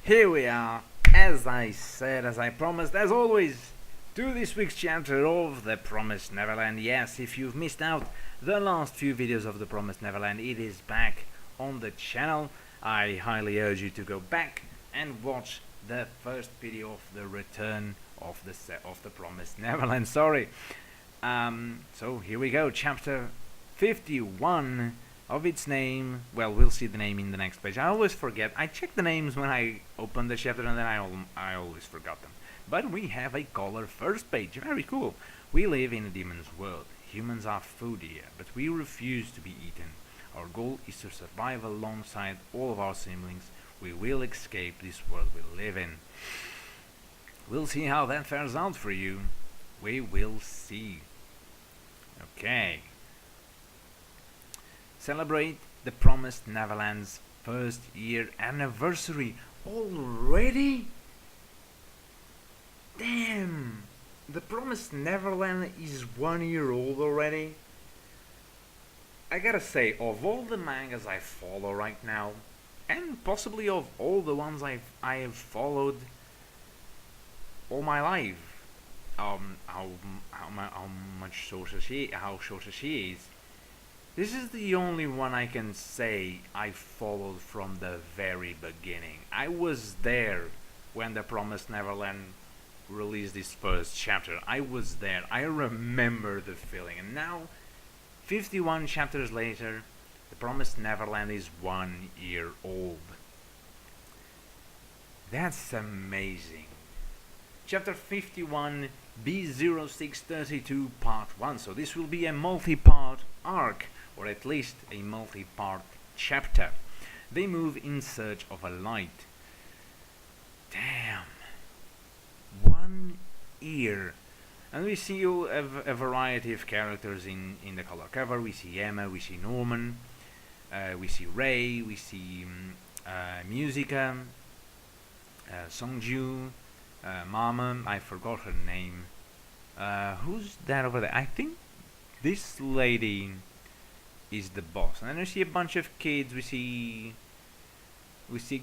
Here we are, as I said, as I promised, as always, to this week's chapter of The Promised Neverland. Yes, if you've missed out the last few videos of The Promised Neverland, it is back on the channel. I highly urge you to go back and watch the first video of the return of the Promised Neverland. Sorry. So here we go, chapter 51 of its name. Well, we'll see the name in the next page. I always forget. I check the names when I open the chapter and then I always forgot them. But we have a color first page. Very cool. We live in a demon's world. Humans are food here, but we refuse to be eaten. Our goal is to survive alongside all of our siblings. We will escape this world we live in. We'll see how that fares out for you. We will see. Okay. Celebrate the Promised Neverland's first year anniversary already? Damn! The Promised Neverland is 1 year old already? I gotta say, of all the mangas I follow right now, and possibly of all the ones I have followed all my life, how short she is. This is the only one I can say I followed from the very beginning. I was there when The Promised Neverland released its first chapter. I was there. I remember the feeling. And now, 51 chapters later, The Promised Neverland is 1 year old. That's amazing. Chapter 51, B0632 Part 1. So this will be a multi-part arc, or at least a multi-part chapter. They move in search of a light. Damn. 1 year. And we see a variety of characters in the color cover. We see Emma, we see Norman, we see Ray, we see Musica, Sung-Joo, Mama, I forgot her name. Who's that over there? I think this lady is the boss. And then we see a bunch of kids. We see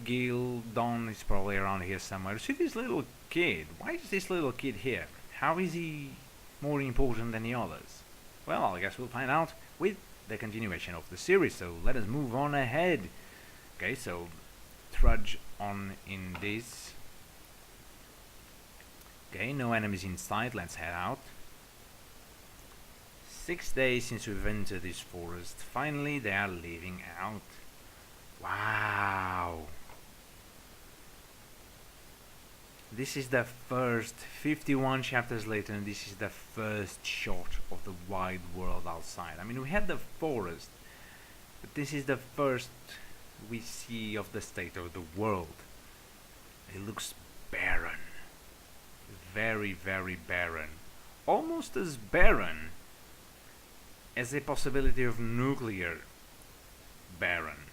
Gil. Don is probably around here somewhere. We see this little kid. Why is this little kid here? How is he more important than the others? Well, I guess we'll find out with the continuation of the series. So let us move on ahead. Okay, so trudge on in this. Okay, no enemies in sight. Let's head out. 6 days since we've entered this forest. Finally, they are leaving out. Wow. This is the first 51 chapters later, and this is the first shot of the wide world outside. I mean, we had the forest, but this is the first we see of the state of the world. It looks barren. Very, very barren. Almost as barren as a possibility of nuclear Baren.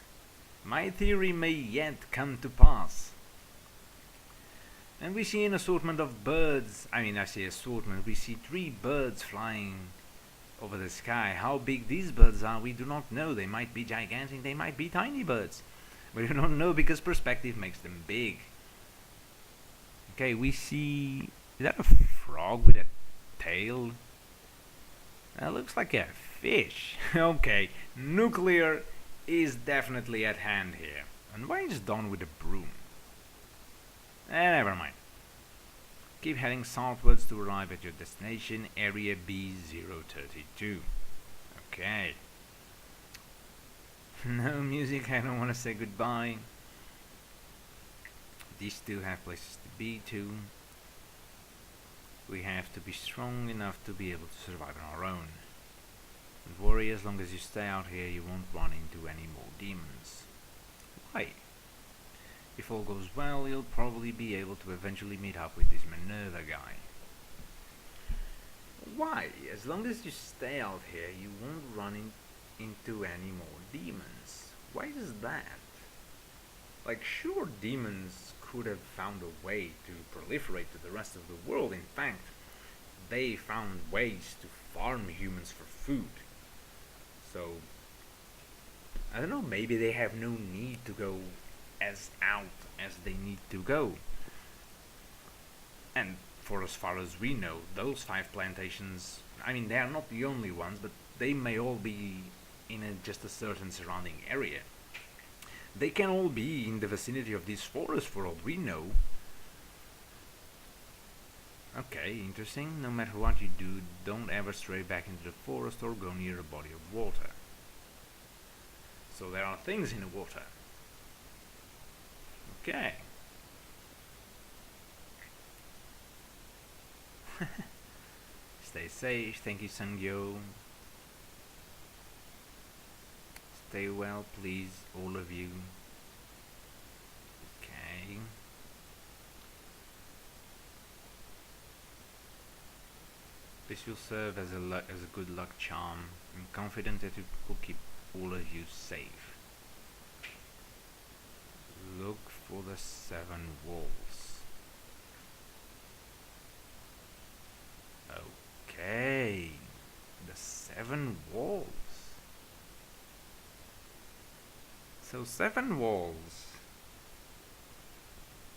My theory may yet come to pass. And we see an assortment of birds. I say assortment. We see 3 birds flying over the sky. How big these birds are, we do not know. They might be gigantic, they might be tiny birds. We do not know because perspective makes them big. Okay, we see... Is that a frog with a tail? That looks like a fish. Okay, nuclear is definitely at hand here. And why is Don with a broom? Never mind. Keep heading southwards to arrive at your destination, area B032. Okay. No music, I don't want to say goodbye. These two have places to be too. We have to be strong enough to be able to survive on our own. Don't worry, as long as you stay out here, you won't run into any more demons. Why? If all goes well, you'll probably be able to eventually meet up with this Minerva guy. Why? As long as you stay out here, you won't run into any more demons. Why is that? Like, sure, demons could have found a way to proliferate to the rest of the world. In fact, they found ways to farm humans for food. So, I don't know, maybe they have no need to go as out as they need to go. And for as far as we know, those 5 plantations, I mean, they are not the only ones, but they may all be in just a certain surrounding area. They can all be in the vicinity of this forest for all we know. Okay, interesting. No matter what you do, don't ever stray back into the forest or go near a body of water. So there are things in the water. Okay. Stay safe. Thank you, Sung-Joo. Stay well, please, all of you. Okay. This will serve as a good luck charm. I'm confident that it will keep all of you safe. Look for the 7 walls. Okay, the 7 walls. So 7 walls.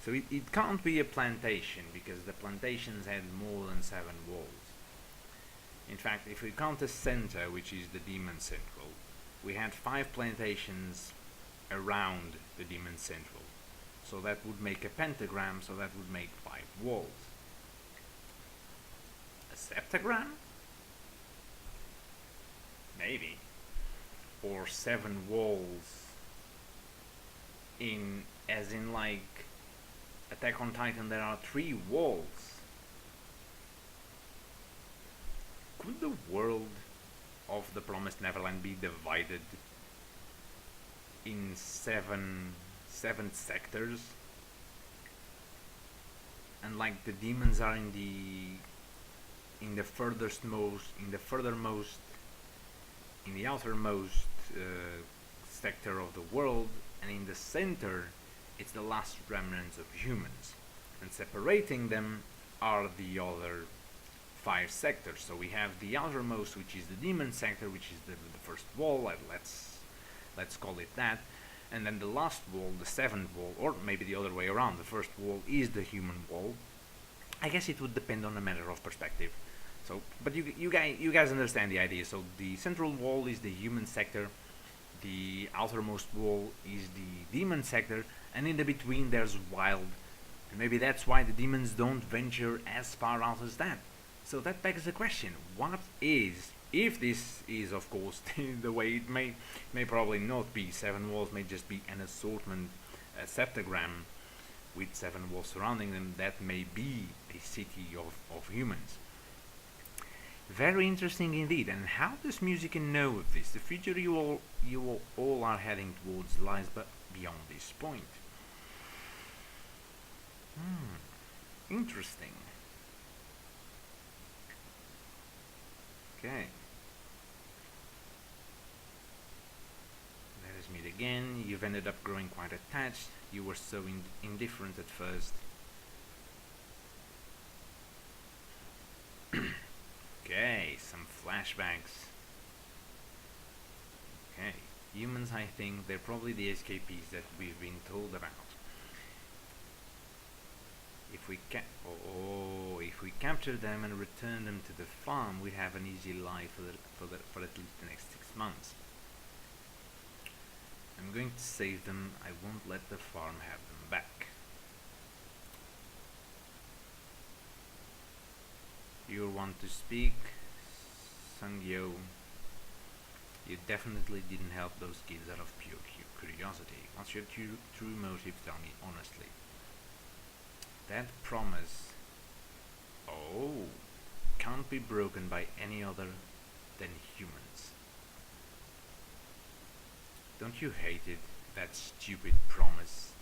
So it can't be a plantation, because the plantations had more than 7 walls. In fact, if we count the center, which is the Demon Central, we had 5 plantations around the Demon Central. So that would make a pentagram, so that would make 5 walls. A septagram? Maybe. Or 7 walls as in like Attack on Titan, there are 3 walls. Could the world of the Promised Neverland be divided in 7 sectors? And like the demons are in the outermost sector of the world, and in the center it's the last remnants of humans, and separating them are the other 5 sectors. So we have the outermost, which is the demon sector, which is the first wall, let's call it that, and then the last wall, the 7th wall, or maybe the other way around, the first wall is the human wall. I guess it would depend on a matter of perspective. So, but you guys understand the idea. So the central wall is the human sector, the outermost wall is the demon sector, and in the between there's wild. And maybe that's why the demons don't venture as far out as that. So that begs the question, what is, if this is of course the way it may probably not be, 7 walls may just be an assortment, a septagram with 7 walls surrounding them, that may be a city of humans. Very interesting indeed. And how does Musica know of this? The future you all are heading towards lies but beyond this point. Interesting. Okay. Let us meet again. You've ended up growing quite attached. You were so indifferent at first. Okay, some flashbacks. Okay, humans, I think they're probably the escapees that we've been told about. If we capture them and return them to the farm, we'd have an easy life for at least the next 6 months. I'm going to save them. I won't let the farm have them back. You want to speak, Sung-Joo? You definitely didn't help those kids out of pure curiosity. What's your true motive? Tell me honestly. That promise, can't be broken by any other than humans. Don't you hate it, that stupid promise?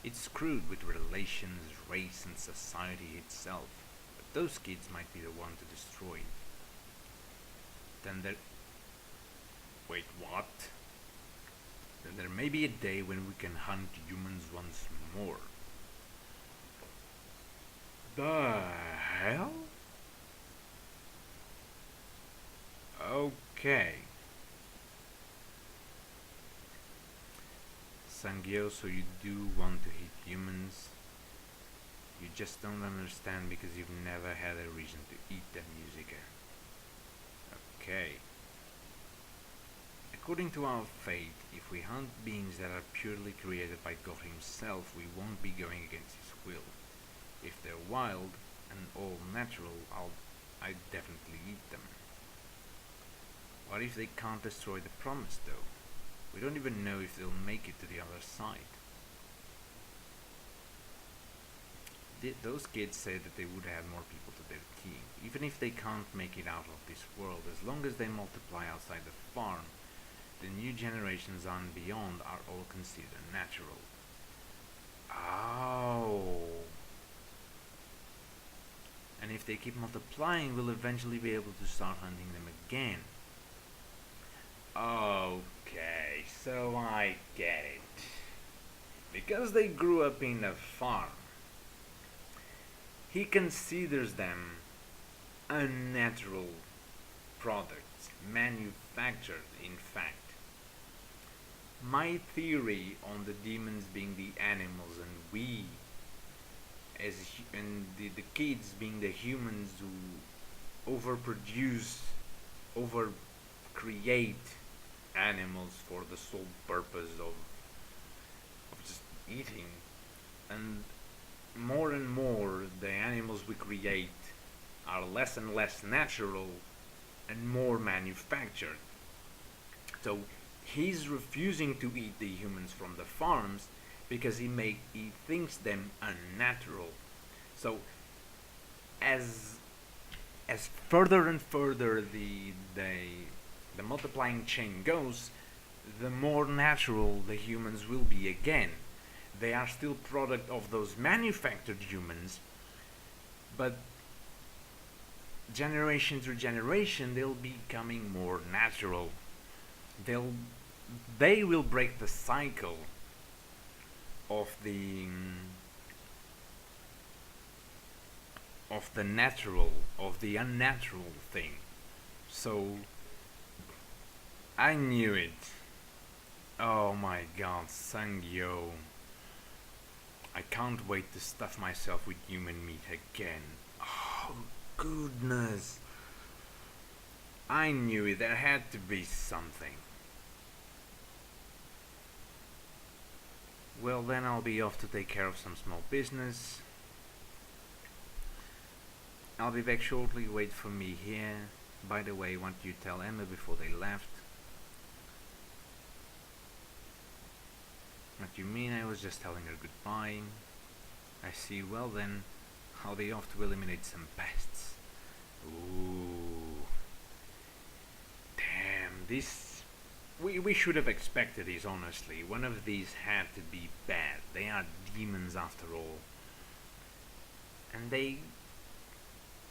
It's screwed with relations, race, and society itself. But those kids might be the one to destroy it. Then there... Wait, what? Then there may be a day when we can hunt humans once more. The hell? Okay. Sung-Joo Sung-Joo, so you do want to eat humans. You just don't understand because you've never had a reason to eat them, Musica. Okay. According to our fate, if we hunt beings that are purely created by God himself, we won't be going against his will. If they're wild and all natural, I'd definitely eat them. What if they can't destroy the Promissed though? We don't even know if they'll make it to the other side. Those kids say that they would add more people to their team. Even if they can't make it out of this world, as long as they multiply outside the farm, the new generations and beyond are all considered natural. Oh. And if they keep multiplying, we'll eventually be able to start hunting them again. Okay, so I get it. Because they grew up in a farm, he considers them unnatural products, manufactured in fact. My theory on the demons being the animals and we and the kids being the humans who overproduce, overcreate animals for the sole purpose of just eating, and more the animals we create are less and less natural and more manufactured. So he's refusing to eat the humans from the farms because he thinks them unnatural. So as further and further the multiplying chain goes, the more natural the humans will be again. They are still product of those manufactured humans, but generation through generation they'll be becoming more natural. They will break the cycle of the natural, of the unnatural thing. So I knew it. Oh my god, Sung-Joo. I can't wait to stuff myself with human meat again. Oh goodness. I knew it, there had to be something. Well, then I'll be off to take care of some small business. I'll be back shortly, wait for me here. By the way, want you to tell Emma before they left. What you mean? I was just telling her goodbye. I see, well then, I'll be off to eliminate some pests. Ooh. Damn, this... We should have expected this, honestly. One of these had to be bad. They are demons after all. And they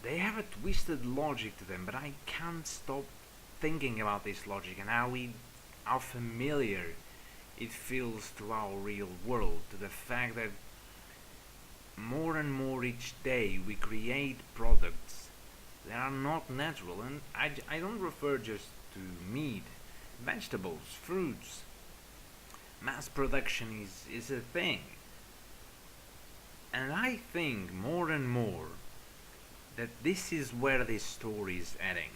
have a twisted logic to them, but I can't stop thinking about this logic and how familiar it feels to our real world, to the fact that more and more each day we create products that are not natural, and I don't refer just to meat, vegetables, fruits. Mass production is a thing, and I think more and more that this is where this story is heading.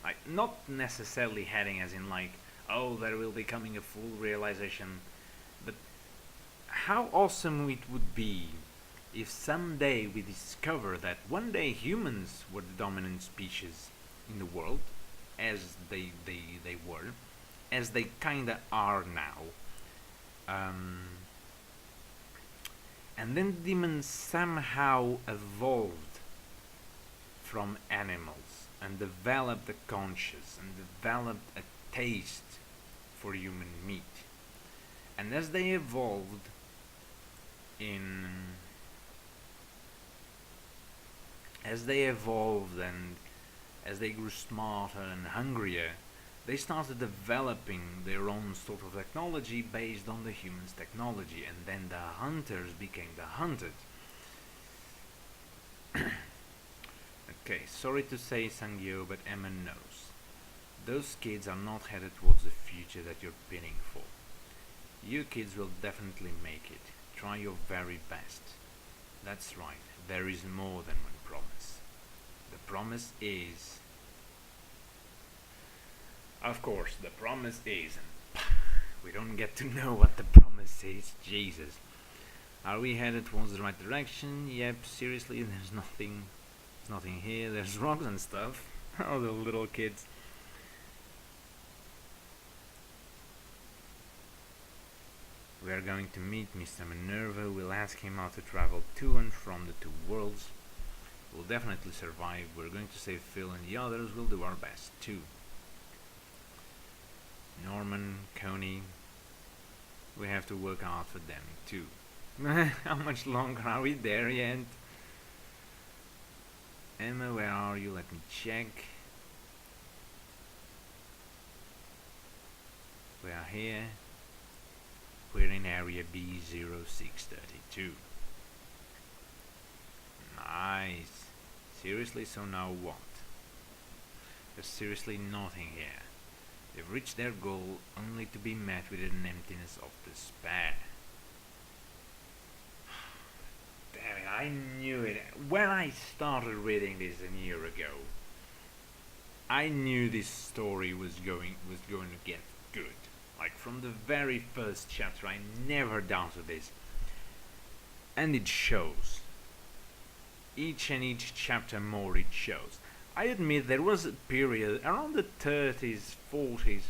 Like, not necessarily heading as in like, oh, there will be coming a full realization, but how awesome it would be if someday we discover that one day humans were the dominant species in the world, as they were, as they kinda are now, and then demons somehow evolved from animals and developed a conscience and developed a taste for human meat. And as they evolved and as they grew smarter and hungrier, they started developing their own sort of technology based on the humans' technology, and then the hunters became the hunted. Okay, sorry to say, Sung-Joo, but Emma knows. Those kids are not headed towards the future that you're pinning for. You kids will definitely make it. Try your very best. That's right, there is more than one promise. The promise is. Of course, the promise is. And we don't get to know what the promise is. Jesus. Are we headed towards the right direction? Yep, seriously, there's nothing. There's nothing here. There's rocks and stuff. Oh, the little kids. We are going to meet Mr. Minerva. We'll ask him how to travel to and from the two worlds. We'll definitely survive. We're going to save Phil and the others. We'll do our best too. Norman, Coney. We have to work hard for them too. How much longer are we there yet? Emma, where are you? Let me check. We are here. We're in area B0632. Nice. Seriously, so now what? There's seriously nothing here. They've reached their goal only to be met with an emptiness of despair. Damn it, I knew it. When I started reading this a year ago, I knew this story was going to get good. Like from the very first chapter, I never doubted this. And it shows. Each chapter more it shows. I admit there was a period, around the 30s, 40s,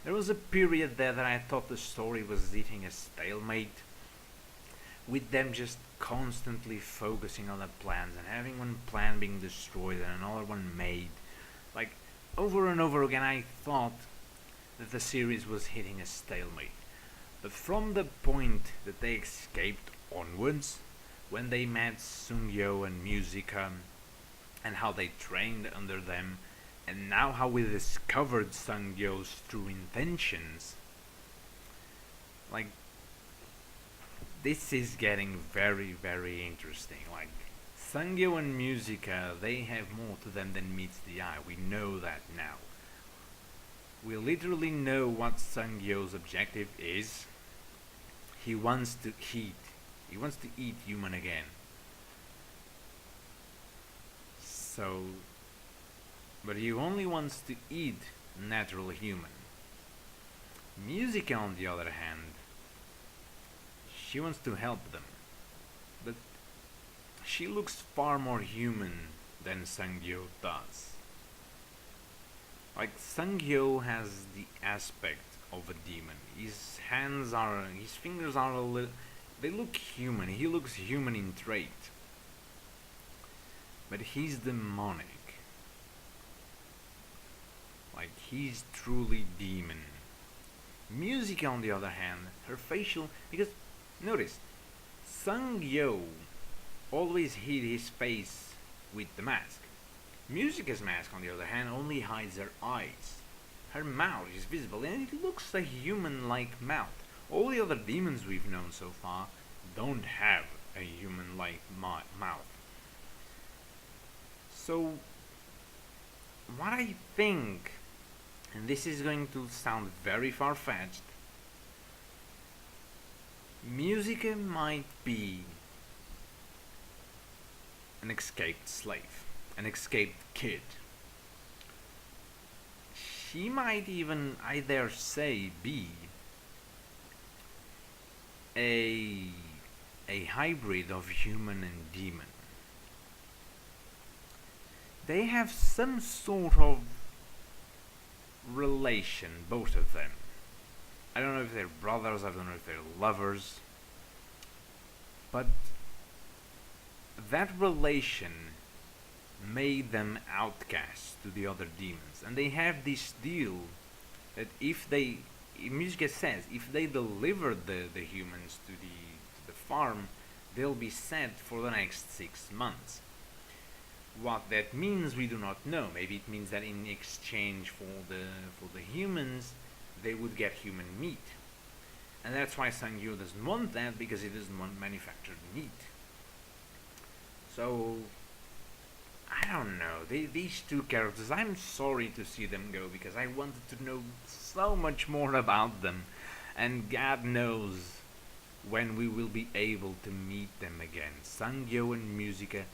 there was a period there that I thought the story was hitting a stalemate. With them just constantly focusing on the plans and having one plan being destroyed and another one made. Like, over and over again I thought that the series was hitting a stalemate. But from the point that they escaped onwards, when they met Sung-Joo and Musica, and how they trained under them, and now how we discovered Sung-Joo's true intentions, like, this is getting very, very interesting. Like, Sung-Joo and Musica, they have more to them than meets the eye. We know that now. We literally know what Sung-Joo's objective is. He wants to eat. He wants to eat human again. So, but he only wants to eat natural human. Musica, on the other hand, she wants to help them. But she looks far more human than Sung-Joo does. Like, Sung-Joo has the aspect of a demon. His fingers are a little, they look human. He looks human in trait. But he's demonic. Like, he's truly demon. Musica, on the other hand, her facial, because, notice, Sung-Joo always hid his face with the mask. Musica's mask, on the other hand, only hides her eyes. Her mouth is visible, and it looks a human-like mouth. All the other demons we've known so far don't have a human-like mouth. So, what I think, and this is going to sound very far-fetched, Musica might be an escaped slave, an escaped kid. She might even, I dare say, be a hybrid of human and demon. They have some sort of relation, both of them. I don't know if they're brothers, I don't know if they're lovers, but that relation made them outcasts to the other demons. And they have this deal that if they, Musica says, if they deliver the humans to the farm, they'll be set for the next 6 months. What that means, we do not know. Maybe it means that in exchange for the humans, they would get human meat. And that's why Sung-Joo doesn't want that, because he doesn't want manufactured meat. So, I don't know. These two characters, I'm sorry to see them go, because I wanted to know so much more about them. and God knows when we will be able to meet them again. Sung-Joo and Musica,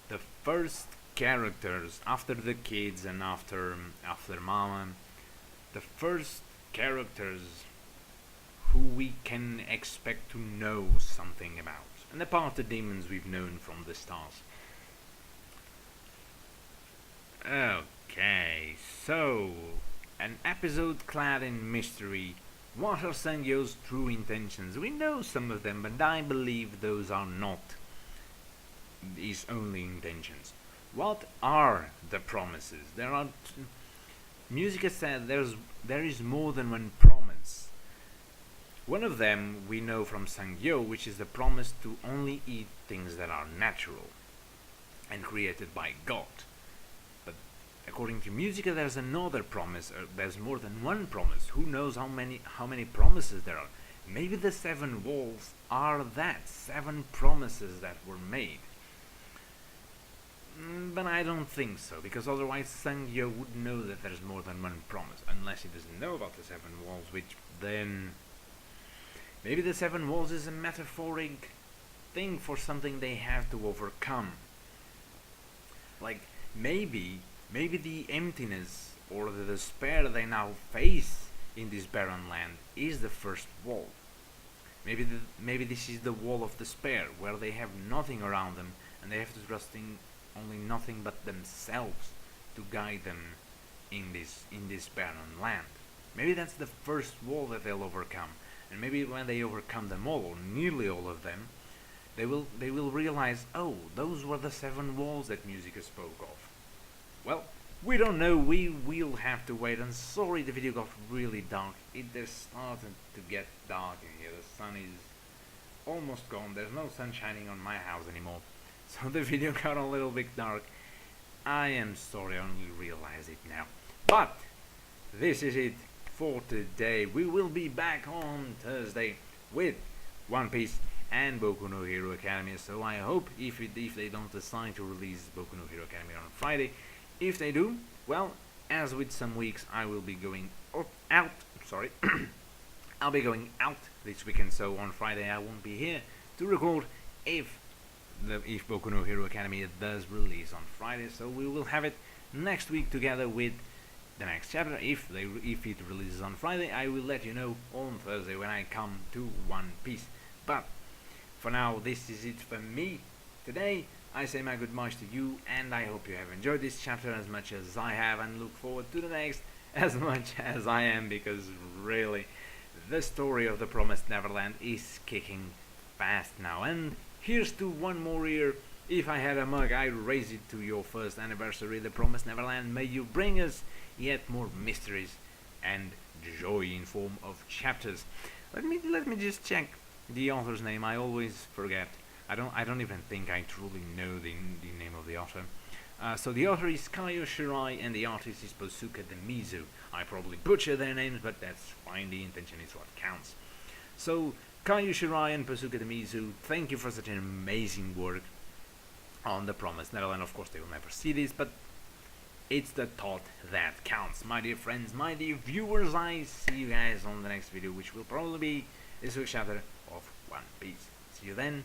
the first characters after the kids and after Mama, the first characters who we can expect to know something about, and apart the demons we've known from the stars. Okay, so an episode clad in mystery. What are Sung-Joo's true intentions? We know some of them, but I believe those are not his only intentions. What are the promises? There are. Musica said there is more than one promise. One of them we know from Sung-Joo, which is the promise to only eat things that are natural and created by God. But according to Musica, there's another promise. There's more than one promise. Who knows how many promises there are? Maybe the 7 walls are that 7 promises that were made. But I don't think so, because otherwise Sung-Joo would know that there's more than one promise, unless he doesn't know about the 7 walls, which then maybe the 7 walls is a metaphoric thing for something they have to overcome. Like maybe the emptiness or the despair they now face in this barren land is the first wall. Maybe this is the wall of despair, where they have nothing around them and they have to trust in only nothing but themselves to guide them in this barren land. Maybe that's the first wall that they'll overcome, and maybe when they overcome them all, or nearly all of them, they will realize, oh, those were the 7 walls that Musica spoke of. Well, we don't know. We will have to wait. And sorry, the video got really dark. It just started to get dark in here. The sun is almost gone. There's no sun shining on my house anymore. So the video got a little bit dark. I am sorry, I only realize it now. But this is it for today. We will be back on Thursday with One Piece and Boku no Hero Academia. So I hope if they don't decide to release Boku no Hero Academia on Friday, if they do, well, as with some weeks, I will be going out. Sorry, I'll be going out this weekend. So on Friday I won't be here to record if Boku no Hero Academia does release on Friday, so we will have it next week together with the next chapter. If it releases on Friday, I will let you know on Thursday when I come to One Piece. But for now, this is it for me today. I say my goodbyes to you, and I hope you have enjoyed this chapter as much as I have, and look forward to the next as much as I am, because really, the story of the Promised Neverland is kicking fast now. And here's to one more year. If I had a mug, I'd raise it to your first anniversary, the Promised Neverland. May you bring us yet more mysteries and joy in form of chapters. Let me just check the author's name. I always forget. I don't even think I truly know the name of the author. So the author is Kaio Shirai and the artist is Posuka Demizu. I probably butcher their names, but that's fine. The intention is what counts. So Kaio Shirai and Posuka Demizu, thank you for such an amazing work on the Promised Neverland. Of course, they will never see this, but it's the thought that counts. My dear friends, my dear viewers, I see you guys on the next video, which will probably be this week's chapter of One Piece. See you then.